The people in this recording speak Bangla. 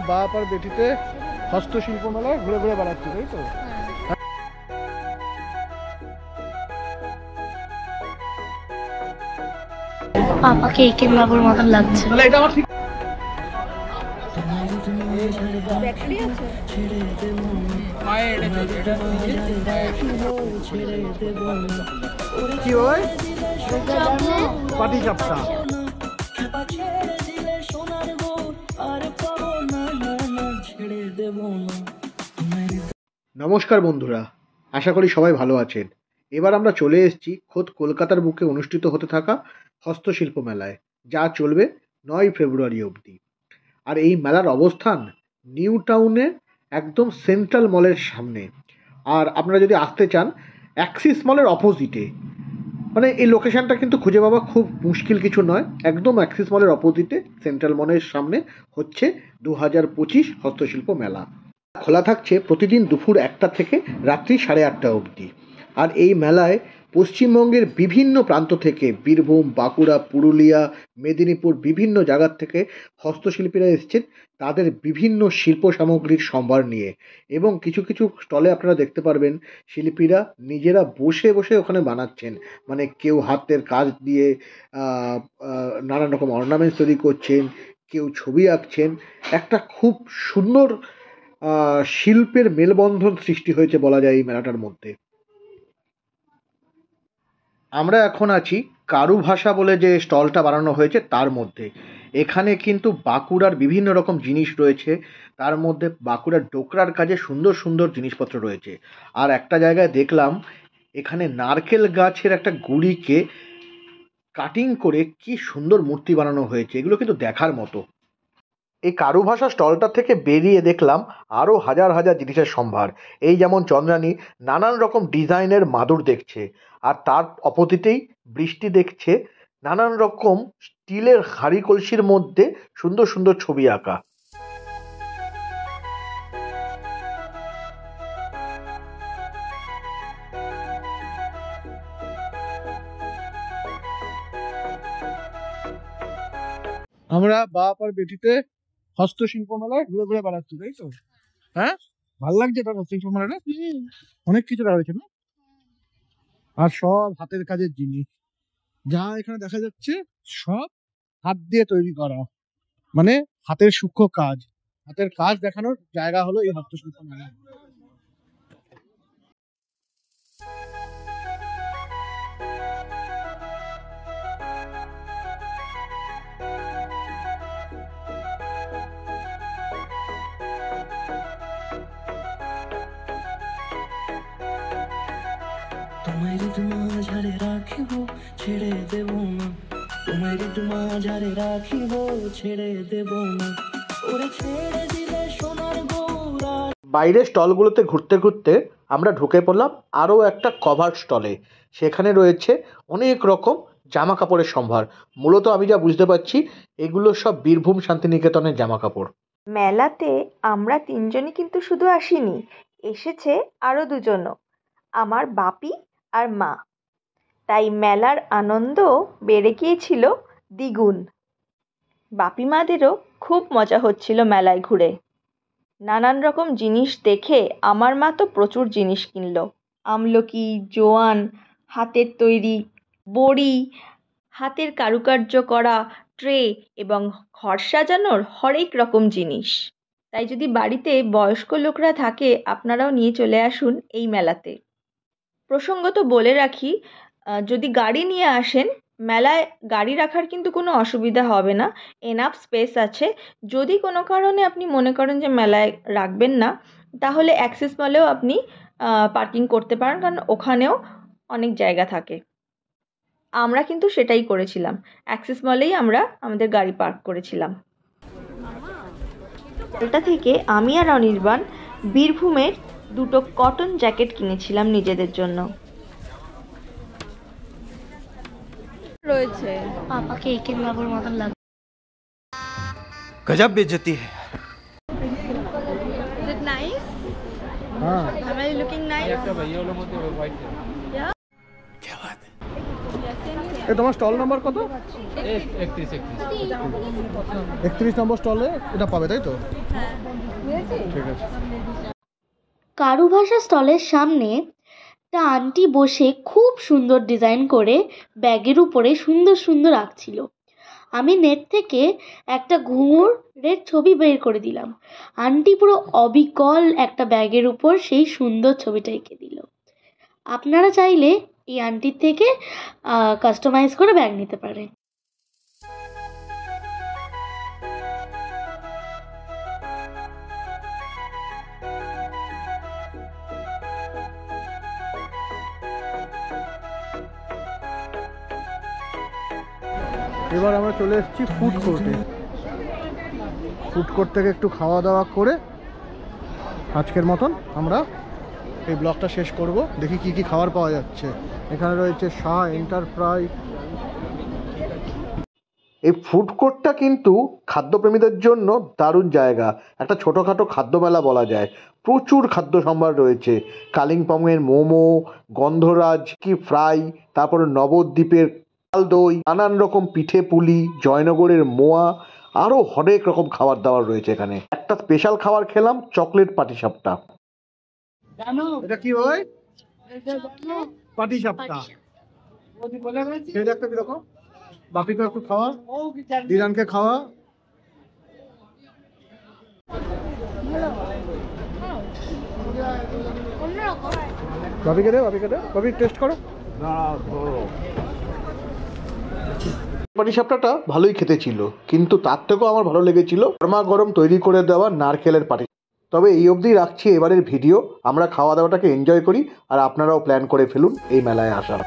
বাপ আর বেটিতে হস্তশিল্প মেলায় ঘুরে ঘুরে বেড়াচ্ছি, তাই তো? পাপাকে একেন বাবুর মতন লাগছে। এটা আমার ঠিক কি হয় পাটি চাপটা। নমস্কার বন্ধুরা, আশা করি সবাই ভালো আছেন। এবার আমরা চলে এসেছি খোদ কলকাতার বুকে অনুষ্ঠিত হতে থাকা হস্তশিল্প মেলায়, যা চলবে 9 ফেব্রুয়ারি অবধি। আর এই মেলার অবস্থান নিউ টাউনে একদম সেন্ট্রাল মলের সামনে। আর আপনারা যদি আসতে চান অ্যাক্সিস মলের অপোজিটে, মানে এই লোকেশনটা কিন্তু খুঁজে পাওয়া খুব মুশকিল কিছু নয়। একদম অ্যাক্সিস মলের অপোজিটে সেন্ট্রাল মলের সামনে হচ্ছে 2025 হস্তশিল্প মেলা। খোলা থাকছে প্রতিদিন দুপুর 1টা থেকে রাত্রি 8:30 অবধি। আর এই মেলায় পশ্চিমবঙ্গের বিভিন্ন প্রান্ত থেকে, বীরভূম, বাঁকুড়া, পুরুলিয়া, মেদিনীপুর, বিভিন্ন জায়গার থেকে হস্তশিল্পীরা এসেছেন তাদের বিভিন্ন শিল্প সামগ্রীর সম্ভার নিয়ে। এবং কিছু কিছু স্টলে আপনারা দেখতে পারবেন শিল্পীরা নিজেরা বসে বসে ওখানে বানাচ্ছেন। মানে কেউ হাতের কাজ দিয়ে নানান রকম অর্নামেন্টস তৈরি করছেন, কেউ ছবি আঁকছেন। একটা খুব সুন্দর শিল্পের মেলবন্ধন সৃষ্টি হয়েছে বলা যায় এই মেলাটার মধ্যে। আমরা এখন আছি কারুভাষা বলে যে স্টলটা বানানো হয়েছে তার মধ্যে। এখানে কিন্তু বাঁকুড়ার বিভিন্ন রকম জিনিস রয়েছে, তার মধ্যে বাঁকুড়ার ডোকরার কাজে সুন্দর সুন্দর জিনিসপত্র রয়েছে। আর একটা জায়গায় দেখলাম এখানে নারকেল গাছের একটা গুঁড়িকে কাটিং করে কি সুন্দর মূর্তি বানানো হয়েছে, এগুলো কিন্তু দেখার মতো। এই কারুভাষা স্টলটা থেকে বেরিয়ে দেখলাম আরও হাজার হাজার জিনিসের সম্ভার। এই যেমন চন্দ্রানী নানান রকম ডিজাইনের মাদুর দেখছে, আর তার অপোজিটেই বৃষ্টি দেখছে নানান রকম স্টিলের হাঁড়ি কলসির মধ্যে সুন্দর সুন্দর ছবি আঁকা। আমরা বাপ আর বেটিতে হস্তশিল্প মেলায় ঘুরে ঘুরে বেড়াচ্ছি, তাই তো? হ্যাঁ, ভালো লাগছে এটা হস্তশিল্প মেলাটা? অনেক কিছু রয়েছে না? আর সব হাতের কাজের জিনিস যা এখানে দেখা যাচ্ছে সব হাত দিয়ে তৈরি করা, মানে হাতের সূক্ষ্ম কাজ। হাতের কাজ দেখানোর জায়গা হলো এই হস্তশিল্প মেলা। তোমার মাঝারে রাখিব ছেড়ে দেব না, তোমার মাঝারে রাখিব ছেড়ে দেব না, ওরে ছেড়ে দিলে সোনার গৌরা। বাইরের স্টলগুলোতে ঘুরতে ঘুরতে আমরা ঢুকে পড়লাম আরও একটা কভার স্টলে। সেখানে রয়েছে অনেক রকম জামা কাপড়ের সম্ভার। মূলত আমি যা বুঝতে পারছি এগুলো সব বীরভূম শান্তিনিকেতনের জামা কাপড়। মেলাতে আমরা তিনজনই কিন্তু শুধু আসিনি, এসেছে আরও দুজনও, আমার বাপি আর মা। তাই মেলার আনন্দ বেড়ে গিয়েছিল দ্বিগুণ। বাপি মাদেরও খুব মজা হচ্ছিল মেলায় ঘুরে। নানান রকম জিনিস দেখে আমার মা তো প্রচুর জিনিস কিনলো। আমলকি, জোয়ান, হাতের তৈরি বড়ি, হাতের কারুকার্য করা ট্রে এবং ঘর সাজানোর হরেক রকম জিনিস। তাই যদি বাড়িতে বয়স্ক লোকরা থাকে আপনারাও নিয়ে চলে আসুন এই মেলাতে। প্রসঙ্গত বলে রাখি, যদি গাড়ি নিয়ে আসেন মেলায় গাড়ি রাখার কিন্তু কোনো অসুবিধা হবে না, এনাফ স্পেস আছে। যদি কোনো কারণে আপনি মনে করেন যে মেলায় রাখবেন না, তাহলে অ্যাক্সিস মলেও আপনি পার্কিং করতে পারেন, কারণ ওখানেও অনেক জায়গা থাকে। আমরা কিন্তু সেটাই করেছিলাম, অ্যাক্সিস মলেই আমরা আমাদের গাড়ি পার্ক করেছিলাম। এটা থেকে আমি আর অনির্বাণ বীরভূমের দুটো কটন জ্যাকেট কিনেছিলাম নিজেদের জন্য। রয়েছে পাপাকে একেন বাবুর মতন লাগছে। गजब बेइज्जती है। Is it nice? हाँ, Am I looking nice? একটা ভাইয়া হলো মধ্যে হোয়াইট Yeah. क्या बात है। Yeah, same. এ তোমার স্টল নাম্বার কত? 31 নম্বর স্টলে এটা পাবে, তাই তো? ঠিক আছে। কারুভাষা স্টলের সামনে একটা আন্টি বসে খুব সুন্দর ডিজাইন করে ব্যাগের উপরে সুন্দর সুন্দর আঁকছিল। আমি নেট থেকে একটা ঘুঙুরের ছবি বের করে দিলাম। আন্টি পুরো অবিকল একটা ব্যাগের উপর সেই সুন্দর ছবিটা এঁকে দিল। আপনারা চাইলে এই আন্টির থেকে কাস্টমাইজ করে ব্যাগ নিতে পারেন। এবার আমরা চলে এসেছি ফুড কোর্টে। ফুড কোর্ট থেকে একটু খাওয়া দাওয়া করে আজকের মতন আমরা এই ব্লগটা শেষ করব। দেখি কি কি খাবার পাওয়া যাচ্ছে। এখানে রয়েছে শাহ এন্টারপ্রাইজ। এই ফুড কোর্টটা কিন্তু খাদ্যপ্রেমীদের জন্য দারুণ জায়গা। একটা ছোটোখাটো খাদ্য মেলা বলা যায়। প্রচুর খাদ্য সম্ভার রয়েছে। কালিম্পংয়ের মোমো, গন্ধরাজ কি ফ্রাই, তারপরে নবদ্বীপের চাল দই, নানান রকম পিঠে পুলি, জয়নগরের মোয়া, আরও অনেক রকম খাবার দাবার রয়েছে এখানে। একটা স্পেশাল খাবার খেলাম, চকলেট পাটিসাপটা। এটা কি হয়? পাটিসাপটা। খেয়ে দেখতে কিরকম? বাপিকে একটু খাওয়া, দিরানকে খাওয়া। বাপিকে দে, বাপিকে দে, বাপি টেস্ট করো। পাটিসাপটাটা ভালোই খেতে ছিল, কিন্তু তার থেকেও আমার ভালো লেগেছিল গরমা গরম তৈরি করে দেওয়া নারকেলের পাটি। তবে এই অবধি রাখছি এবারের ভিডিও। আমরা খাওয়া দাওয়াটাকে এনজয় করি, আর আপনারাও প্ল্যান করে ফেলুন এই মেলায় আসার।